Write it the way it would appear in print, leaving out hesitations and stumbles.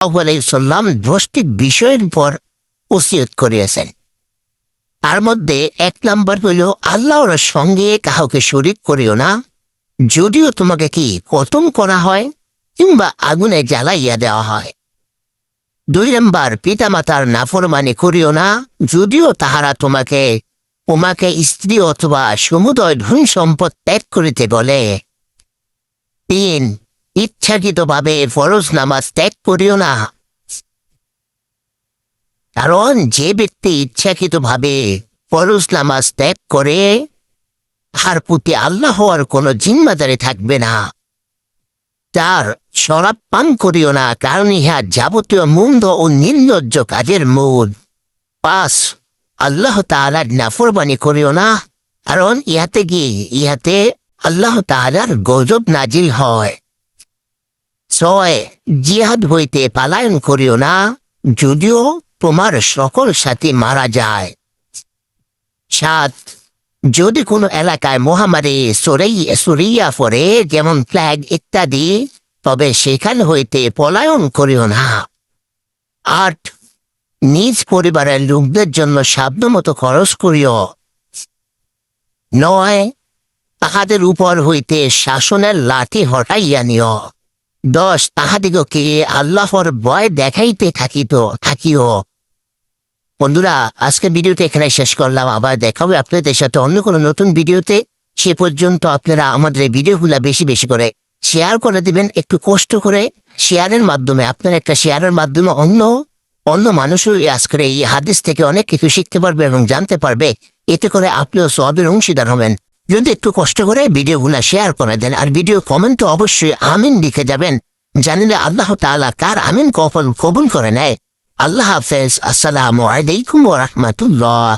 সাল্লাম 10টি বিষয়ের উপর ওসিয়ত করিয়াছেন। তার মধ্যে 1 নাম্বার হইল আল্লাহর সঙ্গে কাউকে শরীক করিও না, যদিও তোমাকে কি কতম করা হয় কিংবা আগুনে জ্বালাইয়া দেওয়া হয়। 2 নাম্বার পিতামাতার নাফরমানি করিও না, যদিও তাহারা তোমাকে স্ত্রী অথবা সমুদয় ধন সম্পদ ত্যাগ করিতে বলে। 3 ইচ্ছাকৃতভাবে ফরজ নামাজ ত্যাগ করিও না, কারণ যে ব্যক্তি ইচ্ছাকৃতভাবে ফরজ নামাজ ত্যাগ করে তার প্রতি আল্লাহর কোনো জিম্মাদারি থাকবে না। 4 শরাব পান করিও না, কারণ ইহা যাবতীয় মন্দ ও নির্লজ্জ কাজের মূল। 5 আল্লাহ তাআলার নাফরমানি করিও না, কারণ ইহাতে আল্লাহ তাআলার গজব নাজিল হয়। 6 জিহাদ হইতে পলায়ন করিও না, যদিও তোমার সকল সাথী মারা যায়। 7 যদি কোনো এলাকায় মহামারী ছড়িয়া পড়ে, যেমন প্লেগ ইত্যাদি, তবে সেখান হইতে পলায়ন করিও না। 8 নিজ পরিবারের লোকদের জন্য সাধ্যমতো খরচ করিও। 9 তাহাদের উপর হইতে শাসনের লাঠি হটাইয়া নিও। 10 তাহাদিগকে আল্লাহর ভয় দেখাইতে থাকিও। বন্ধুরা, আজকে ভিডিওটা এখানে শেষ করলাম। আবার দেখা হবে আপনাদের সাথে অন্য কোনো নতুন ভিডিওতে। সে পর্যন্ত আপনারা আমাদের এই ভিডিওগুলা বেশি বেশি করে শেয়ার করে দিবেন। একটু কষ্ট করে শেয়ারের মাধ্যমে, আপনার একটা শেয়ারের মাধ্যমে অন্য মানুষও আজকের এই হাদিস থেকে অনেক কিছু শিখতে পারবে এবং জানতে পারবে। এতে করে আপনিও সওয়াবের অংশীদার হবেন। যদি একটু কষ্ট করে ভিডিওগুলা শেয়ার করে দেন, আর ভিডিও কমেন্টে অবশ্যই আমিন লিখে যাবেন। জানিলে আল্লাহ তাআলা কার আমিন কবুল করে নেয়। আল্লাহ হাফেজ। আসসালামু আলাইকুম ওয়া রাহমাতুল্লাহ।